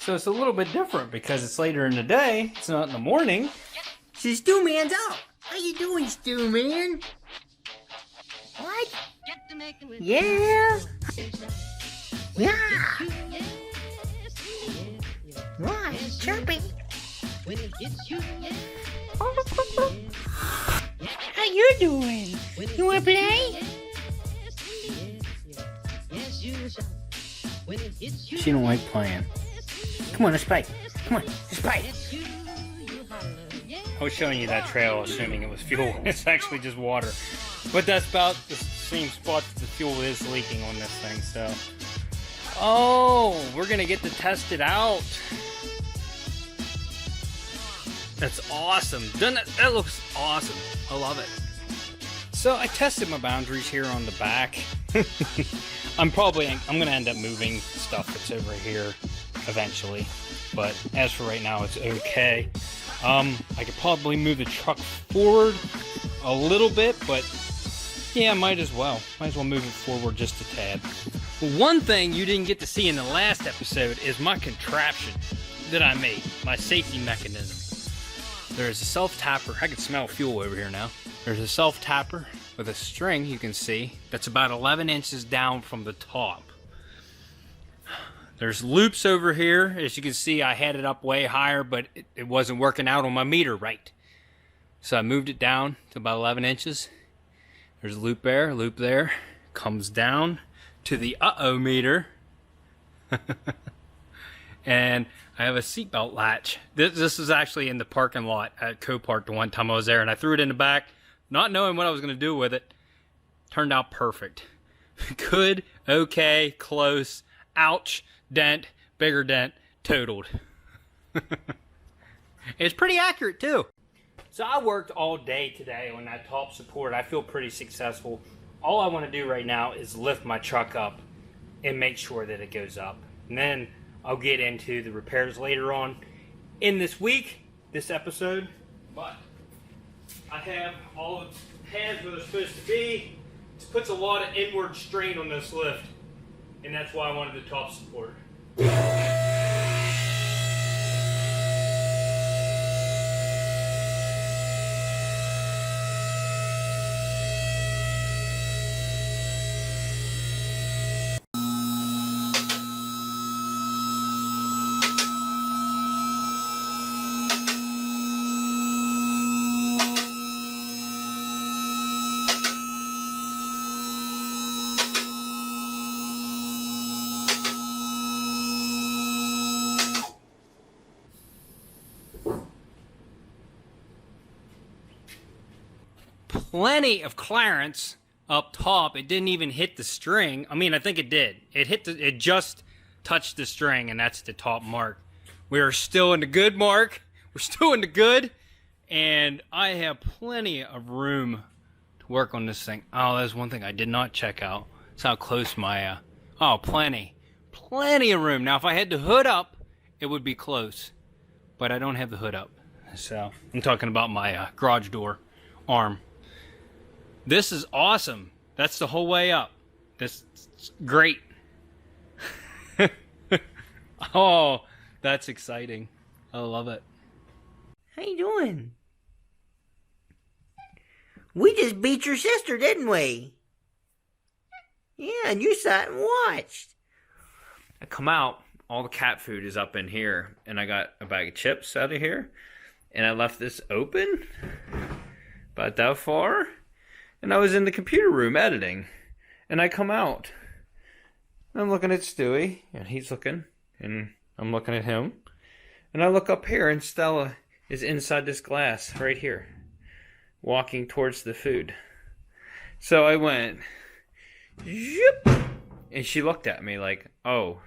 So it's a little bit different because it's later in the day. It's not in the morning. So Stew Man's out. How you doing, Stew Man? What? Yeah. Yeah. What? Chirping. How you doing? You wanna play? She don't like playing. Come on, let's play. Come on, let's play. I was showing you that trail assuming it was fuel. It's actually just water. But that's about the same spot that the fuel is leaking on this thing, so. Oh, we're gonna get to test it out. That's awesome. Doesn't that looks awesome. I love it. So I tested my boundaries here on the back. I'm gonna end up moving stuff that's over here eventually. But as for right now, it's okay. I could probably move the truck forward a little bit, but yeah, might as well. Might as well move it forward just a tad. One thing you didn't get to see in the last episode is my contraption that I made, my safety mechanism. There's a self-tapper. I can smell fuel over here now. There's a self-tapper with a string, you can see, that's about 11 inches down from the top. There's loops over here. As you can see, I had it up way higher, but it wasn't working out on my meter right. So I moved it down to about 11 inches. There's a loop there, comes down to the uh-oh meter. And I have a seatbelt latch. This is actually in the parking lot at Copart the one time I was there, and I threw it in the back, not knowing what I was going to do with it. Turned out perfect. Good, okay, close, ouch, dent, bigger dent, totaled. It's pretty accurate too. So I worked all day today on that top support. I feel pretty successful. All I want to do right now is lift my truck up and make sure that it goes up. And then I'll get into the repairs later on in this week, this episode. But I have all the pads where they're supposed to be. This puts a lot of inward strain on this lift, and that's why I wanted the top support. Plenty of clearance up top. It didn't even hit the string. I mean, I think it did. It just touched the string, and that's the top mark. We are still in the good mark. We're still in the good, and I have plenty of room to work on this thing. Oh, that's one thing I did not check out. That's how close my oh, plenty of room. Now, if I had the hood up, it would be close, but I don't have the hood up. So I'm talking about my garage door arm. This is awesome. That's the whole way up. This is great. Oh, that's exciting. I love it. How you doing? We just beat your sister, didn't we? Yeah, and you sat and watched. I come out, all the cat food is up in here, and I got a bag of chips out of here, and I left this open about that far. And I was in the computer room editing, and I come out. I'm looking at Stewie, and he's looking, and I'm looking at him. And I look up here, and Stella is inside this glass right here, walking towards the food. So I went, zip, and she looked at me like, oh.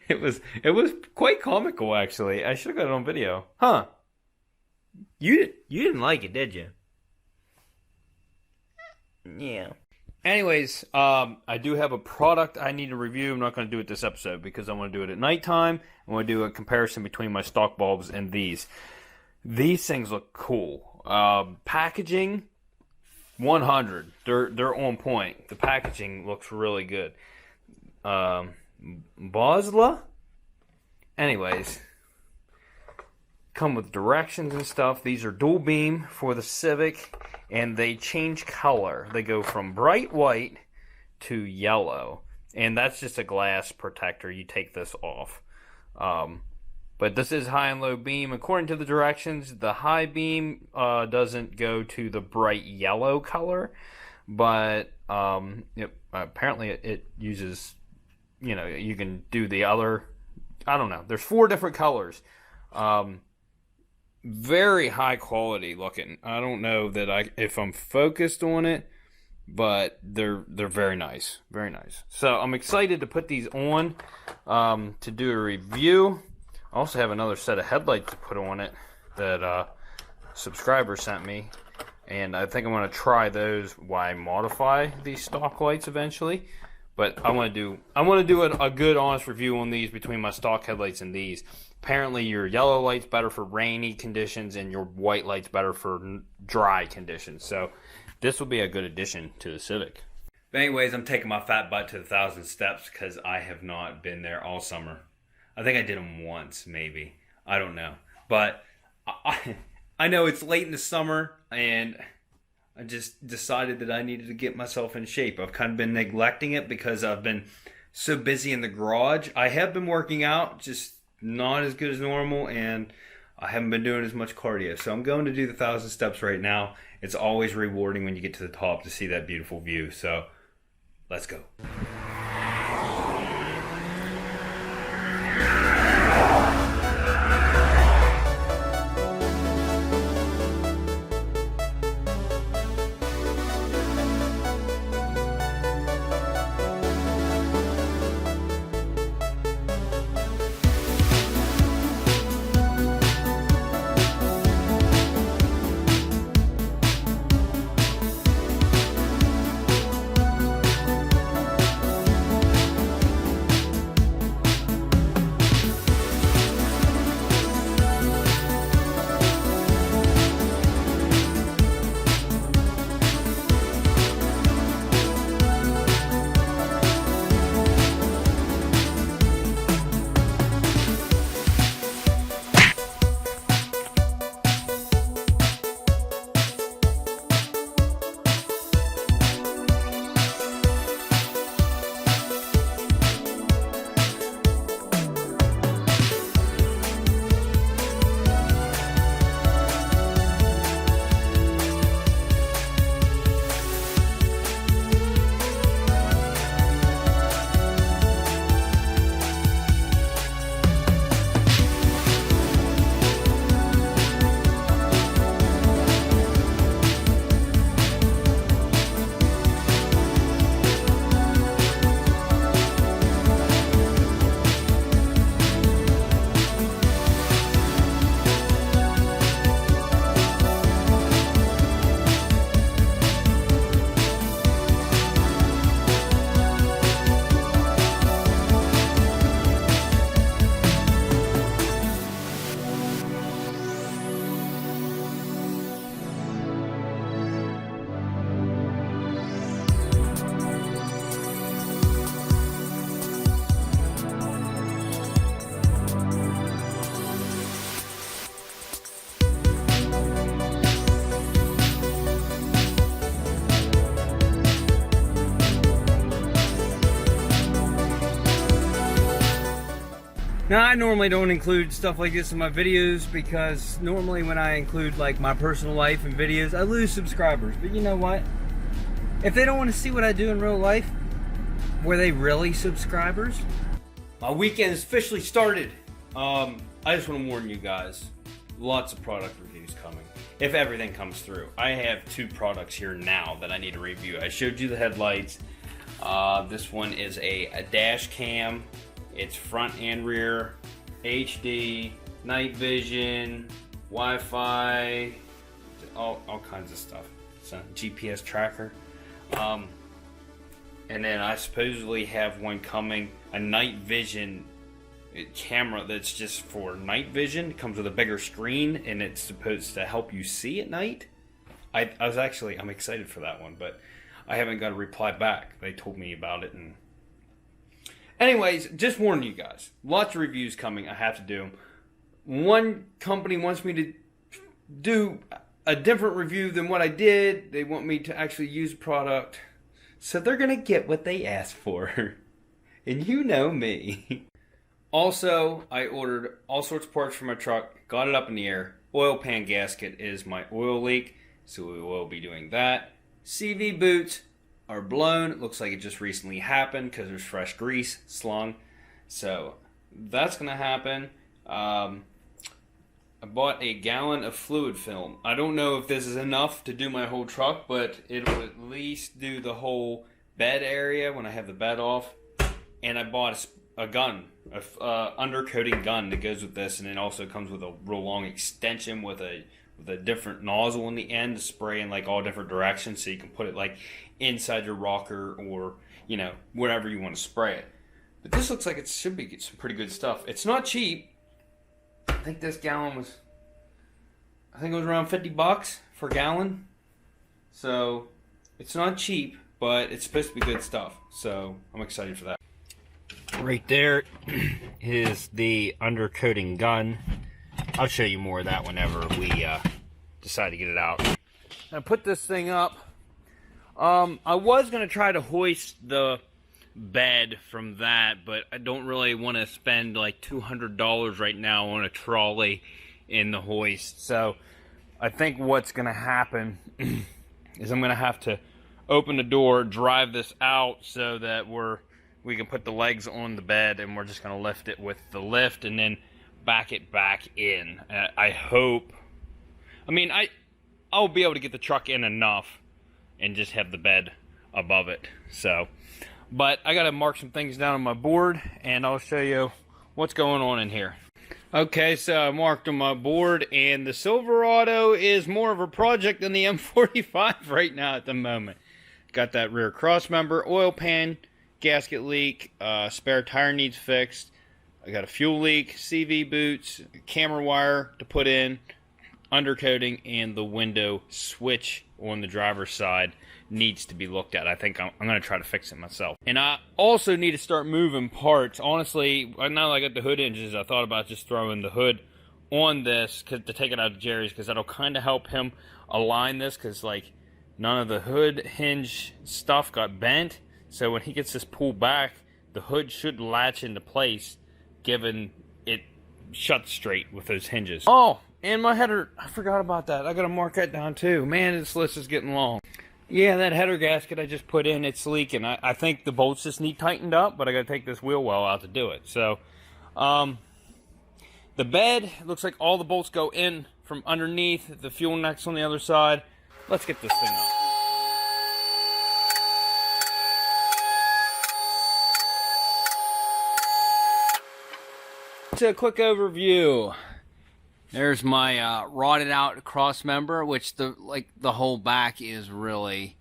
It was quite comical, actually. I should have got it on video. Huh. You didn't like it, did you? Yeah. Anyways, I do have a product I need to review. I'm not going to do it this episode because I want to do it at nighttime. I want to do a comparison between my stock bulbs and these. These things look cool. Packaging, 100. They're on point. The packaging looks really good. Bosla. Anyways, come with directions and stuff. These are dual beam for the Civic, and they change color. They go from bright white to yellow, and that's just a glass protector. You take this off. But this is high and low beam. According to the directions, the high beam doesn't go to the bright yellow color, but apparently it uses, you can do the other. I don't know. There's 4 different colors. Very high quality looking. I don't know that if I'm focused on it, but they're very nice. Very nice. So I'm excited to put these on to do a review. I also have another set of headlights to put on it that a subscriber sent me. And I think I'm going to try those while I modify these stock lights eventually. But I want to do a good, honest review on these between my stock headlights and these. Apparently, your yellow light's better for rainy conditions, and your white light's better for dry conditions. So this will be a good addition to the Civic. But anyways, I'm taking my fat butt to the 1,000 steps because I have not been there all summer. I think I did them once, maybe. I don't know. But I know it's late in the summer, and I just decided that I needed to get myself in shape. I've kind of been neglecting it because I've been so busy in the garage. I have been working out, just not as good as normal, and I haven't been doing as much cardio. So I'm going to do the 1,000 steps right now. It's always rewarding when you get to the top to see that beautiful view. So let's go. Now, I normally don't include stuff like this in my videos because normally when I include like my personal life in videos, I lose subscribers. But you know what? If they don't want to see what I do in real life, were they really subscribers? My weekend has officially started. I just want to warn you guys, lots of product reviews coming. If everything comes through. I have 2 products here now that I need to review. I showed you the headlights. This one is a dash cam. It's front and rear, HD, night vision, Wi-Fi, all kinds of stuff. It's a GPS tracker. And then I supposedly have one coming, a night vision camera that's just for night vision. It comes with a bigger screen and it's supposed to help you see at night. I'm excited for that one, but I haven't got a reply back. They told me about it and Anyways, just warning you guys. Lots of reviews coming. I have to do them. One company wants me to do a different review than what I did. They want me to actually use the product. So they're going to get what they asked for. And you know me. Also, I ordered all sorts of parts for my truck. Got it up in the air. Oil pan gasket is my oil leak. So we will be doing that. CV boots are blown. It looks like it just recently happened because there's fresh grease slung. So that's going to happen. I bought a gallon of fluid film. I don't know if this is enough to do my whole truck, but it'll at least do the whole bed area when I have the bed off. And I bought a gun, a undercoating gun that goes with this, and it also comes with a real long extension with a different nozzle in the end to spray in like all different directions, so you can put it like inside your rocker or, you know, wherever you want to spray it. But this looks like it should be some pretty good stuff. It's not cheap. I think this gallon was, it was around $50 for a gallon. So it's not cheap, but it's supposed to be good stuff. So I'm excited for that. Right there is the undercoating gun. I'll show you more of that whenever we decide to get it out. I put this thing up. I was going to try to hoist the bed from that, but I don't really want to spend like $200 right now on a trolley in the hoist. So I think what's going to happen is I'm going to have to open the door, drive this out so that we can put the legs on the bed, and we're just going to lift it with the lift and then back it back in. I hope. I mean, I'll be able to get the truck in enough and just have the bed above it. So, but I got to mark some things down on my board, and I'll show you what's going on in here. Okay, so I marked on my board, and the Silverado is more of a project than the M45 right now at the moment. Got that rear cross member, oil pan, gasket leak, spare tire needs fixed. I got a fuel leak, CV boots, camera wire to put in, undercoating, and the window switch on the driver's side needs to be looked at. I think I'm going to try to fix it myself. And I also need to start moving parts. Honestly, now that I got the hood hinges, I thought about just throwing the hood on this to take it out of Jerry's, because that'll kind of help him align this, because like none of the hood hinge stuff got bent. So when he gets this pulled back, the hood should latch into place, given it shuts straight with those hinges. Oh, and my header, I forgot about that. I got to mark that down too. Man, this list is getting long. Yeah, that header gasket I just put in, it's leaking. I think the bolts just need tightened up, but I got to take this wheel well out to do it. So, the bed, looks like all the bolts go in from underneath. The fuel neck's on the other side. Let's get this thing up. So a quick overview. There's my rotted out cross member, which the whole back is really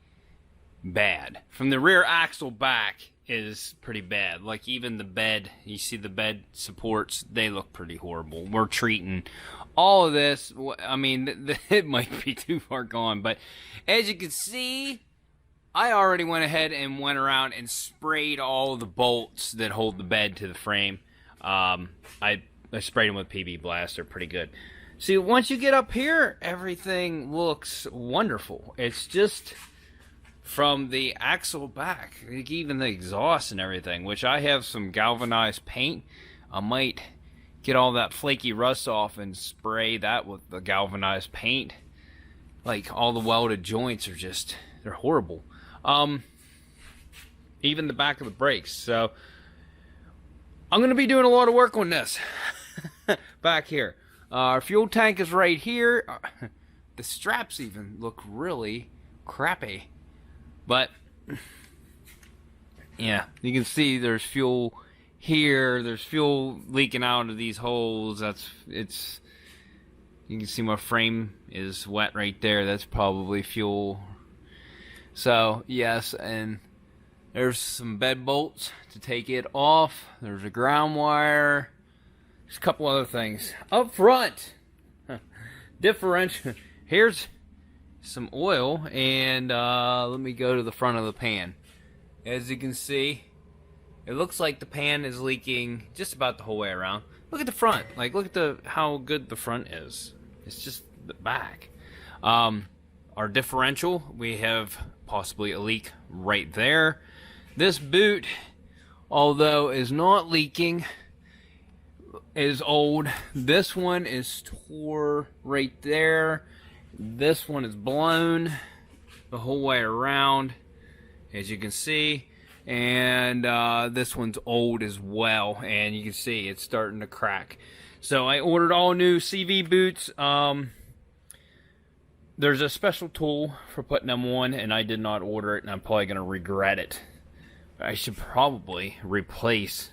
bad. From the rear axle back is pretty bad. Like even the bed, you see the bed supports, they look pretty horrible. We're treating all of this. I mean, it might be too far gone, but as you can see, I already went ahead and went around and sprayed all of the bolts that hold the bed to the frame. I sprayed them with PB Blast. They're pretty good. See, once you get up here, everything looks wonderful. It's just from the axle back, like even the exhaust and everything, which I have some galvanized paint. I might get all that flaky rust off and spray that with the galvanized paint. Like all the welded joints are just, they're horrible. Even the back of the brakes. So I'm going to be doing a lot of work on this back here. Our fuel tank is right here. The straps even look really crappy. But, yeah, you can see there's fuel here. There's fuel leaking out of these holes. You can see my frame is wet right there. That's probably fuel. So, yes, and there's some bed bolts to take it off. There's a ground wire. There's a couple other things. Up front, differential. Here's some oil, and let me go to the front of the pan. As you can see, It looks like the pan is leaking just about the whole way around. Look at the front. Like, look at how good the front is. It's just the back. Our differential, we have possibly a leak right there. This boot, although is not leaking, is old. This one is tore right there. This one is blown the whole way around, as you can see. And this one's old as well, and you can see it's starting to crack. So I ordered all new CV boots. There's a special tool for putting them on, and I did not order it, and I'm probably going to regret it. I should probably replace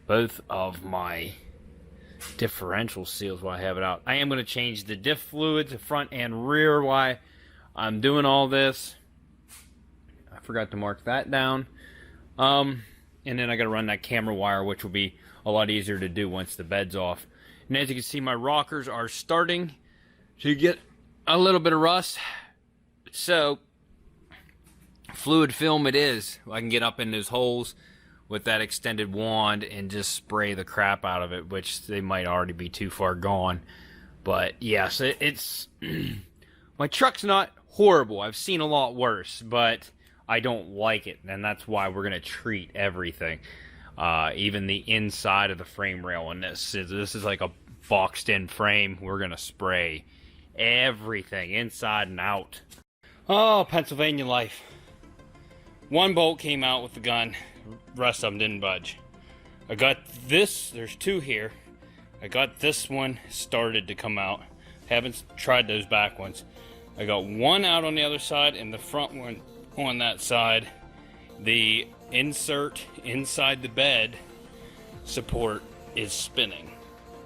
both of my differential seals while I have it out. I am going to change the diff fluid to front and rear while I'm doing all this. I forgot to mark that down. And then I got to run that camera wire, which will be a lot easier to do once the bed's off. And as you can see, my rockers are starting to get a little bit of rust. So fluid film it is. I can get up in those holes with that extended wand and just spray the crap out of it, which they might already be too far gone. But yes, it's my truck's not horrible. I've seen a lot worse, but I don't like it, and that's why we're gonna treat everything, even the inside of the frame rail on this. This is like a boxed in frame. We're gonna spray everything inside and out. Oh, Pennsylvania life. One bolt came out with the gun, rest of them didn't budge. I got this, there's two here. I got this one started to come out. Haven't tried those back ones. I got one out on the other side and the front one on that side. The insert inside the bed support is spinning.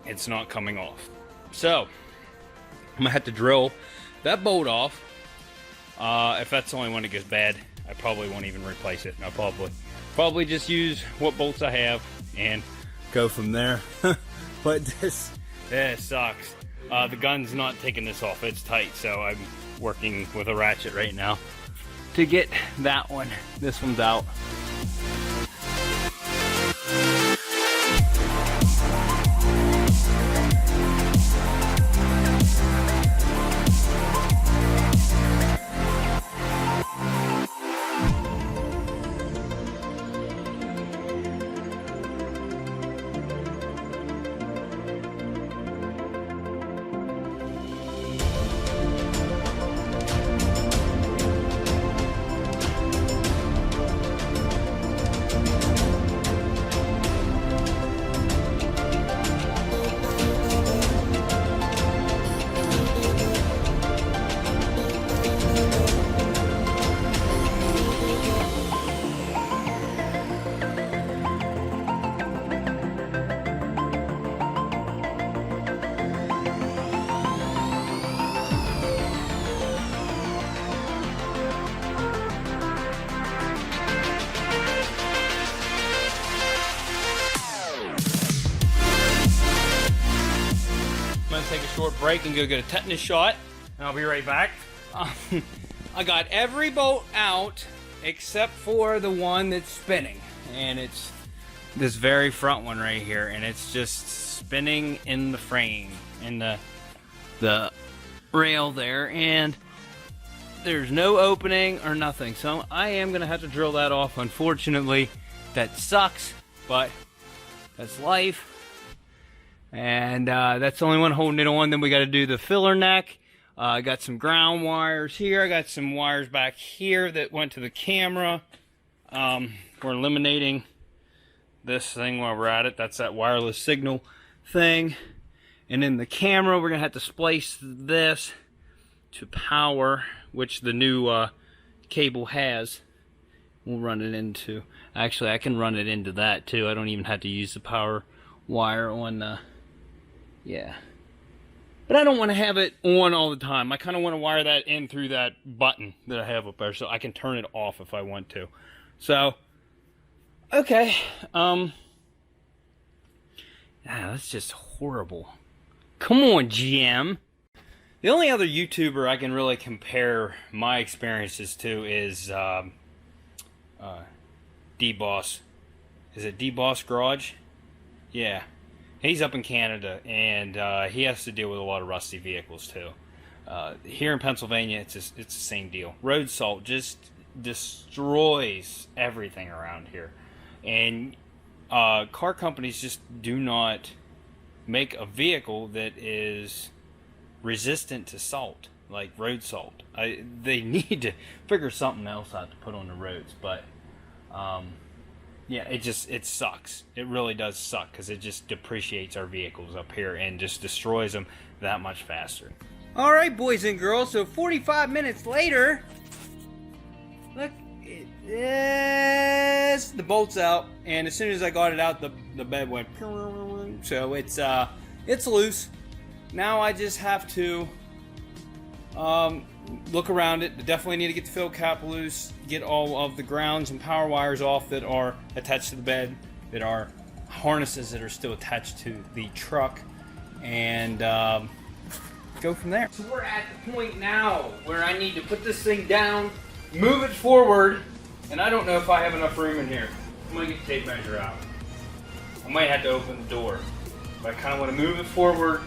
It's not coming off. So, I'm gonna have to drill that bolt off. If that's the only one that gets bad, I probably won't even replace it. I'll probably just use what bolts I have and go from there. But this sucks. The gun's not taking this off. It's tight, so I'm working with a ratchet right now to get that one. This one's out. Take a short break and go get a tetanus shot, and I'll be right back. I got every bolt out except for the one that's spinning, and it's this very front one right here, and it's just spinning in the frame, in the rail there, and there's no opening or nothing. So I am gonna have to drill that off. Unfortunately, that sucks, but that's life. And that's the only one holding it on. Then we got to do the filler neck. I got some ground wires here. I got some wires back here that went to the camera. We're eliminating this thing while we're at it. That's that wireless signal thing. And in the camera, we're going to have to splice this to power, which the new cable has. We'll run it into... Actually, I can run it into that, too. I don't even have to use the power wire on the... Yeah. But I don't want to have it on all the time. I kind of want to wire that in through that button that I have up there so I can turn it off if I want to. So, okay. That's just horrible. Come on, GM. The only other YouTuber I can really compare my experiences to is D.I.Y. is it D.Boss Garage? Yeah. He's up in Canada, and he has to deal with a lot of rusty vehicles too. Here in Pennsylvania, it's the same deal. Road salt just destroys everything around here, and car companies just do not make a vehicle that is resistant to salt, like road salt. They need to figure something else out to put on the roads, but yeah, it sucks. It really does suck, because it just depreciates our vehicles up here and just destroys them that much faster. Alright, boys and girls, so 45 minutes later, look, yes, the bolt's out, and as soon as I got it out, the bed went, so it's loose. Now I just have to look around it. Definitely need to get the fill cap loose, get all of the grounds and power wires off that are attached to the bed, that are harnesses that are still attached to the truck, and go from there. So we're at the point now where I need to put this thing down, move it forward, and I don't know if I have enough room in here. I'm going to get the tape measure out. I might have to open the door. But I kind of want to move it forward,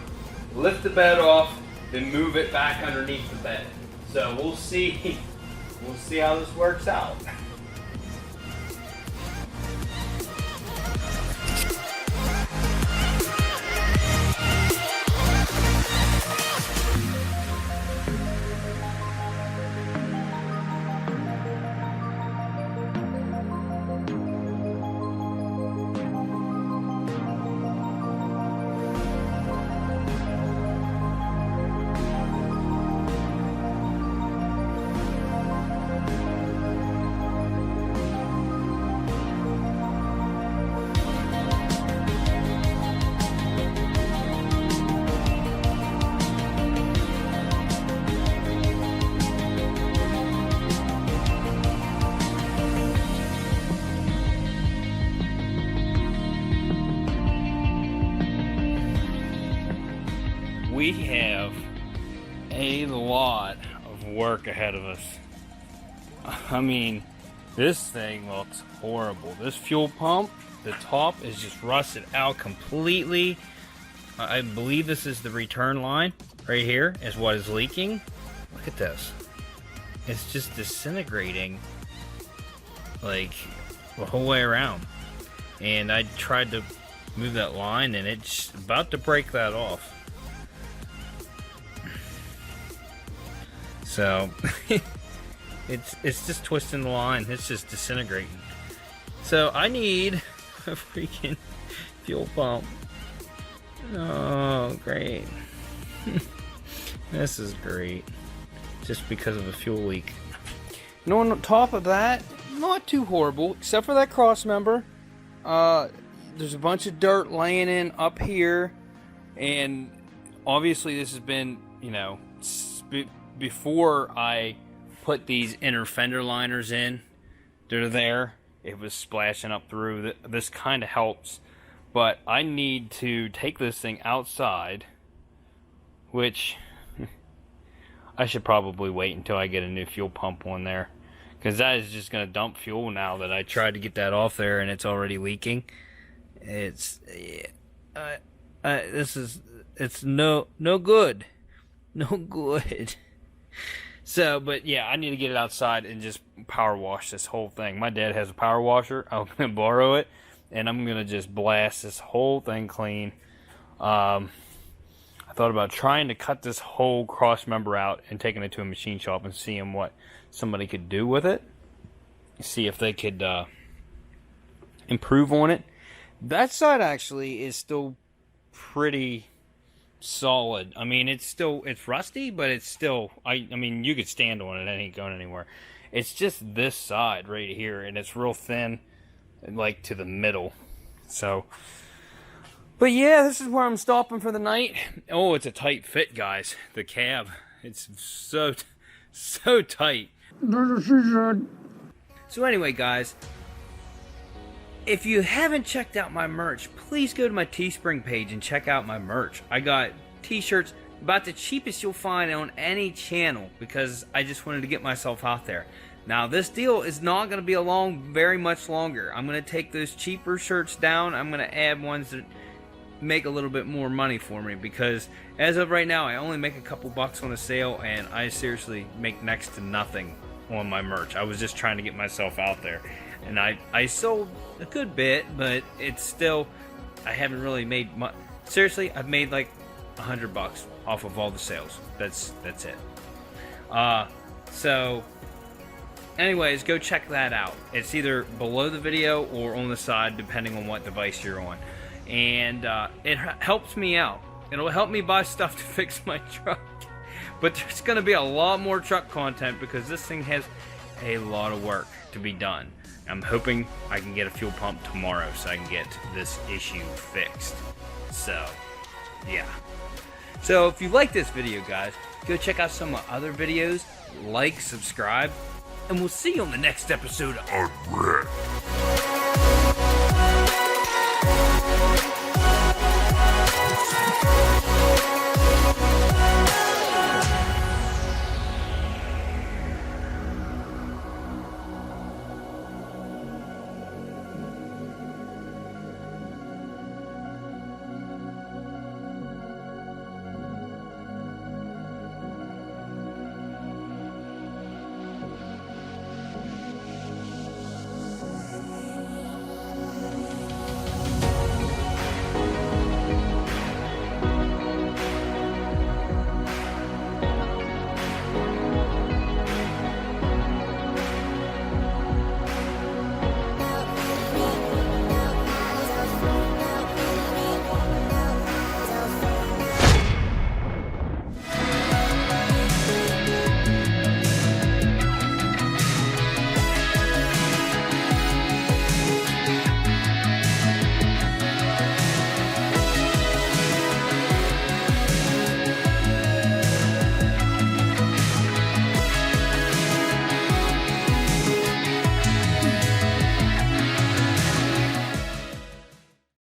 lift the bed off, then move it back underneath the bed. So we'll see. We'll see how this works out. We have a lot of work ahead of us. I mean, this thing looks horrible. This fuel pump, the top is just rusted out completely. I believe this is the return line right here is what is leaking. Look at this. It's just disintegrating like the whole way around. And I tried to move that line and it's about to break that off. So it's just twisting the line. It's just disintegrating. So I need a freaking fuel pump. Oh, great. This is great. Just because of a fuel leak. You know, on top of that, not too horrible, except for that cross member. There's a bunch of dirt laying in up here, and obviously this has been, you know, before I put these inner fender liners in, they're there. It was splashing up through. This kind of helps, but I need to take this thing outside, which I should probably wait until I get a new fuel pump on there, because that is just going to dump fuel now that I tried to get that off there and it's already leaking. It's it's no good. No good. So, but yeah, I need to get it outside and just power wash this whole thing. My dad has a power washer. I'm going to borrow it, and I'm going to just blast this whole thing clean. I thought about trying to cut this whole cross member out and taking it to a machine shop and seeing what somebody could do with it. See if they could improve on it. That side actually is still pretty solid. I mean, it's rusty, but it's still, I mean, you could stand on it. It ain't going anywhere. It's just this side right here, and it's real thin, like to the middle. So, but yeah, this is where I'm stopping for the night. Oh, it's a tight fit, guys. The cab, it's so tight. So anyway, guys, if you haven't checked out my merch, please go to my Teespring page and check out my merch. I got t-shirts about the cheapest you'll find on any channel, because I just wanted to get myself out there. Now, this deal is not going to be along very much longer. I'm going to take those cheaper shirts down. I'm going to add ones that make a little bit more money for me, because as of right now, I only make a couple bucks on a sale, and I seriously make next to nothing on my merch. I was just trying to get myself out there, and I sold a good bit, but it's still, I haven't really made much. Seriously, I've made like $100 off of all the sales. That's it. So anyways, go check that out. It's either below the video or on the side, depending on what device you're on. And it helps me out. It'll help me buy stuff to fix my truck. But there's going to be a lot more truck content, because this thing has a lot of work to be done. I'm hoping I can get a fuel pump tomorrow so I can get this issue fixed. So, yeah. So if you like this video, guys, go check out some of my other videos. Like, subscribe, and we'll see you on the next episode of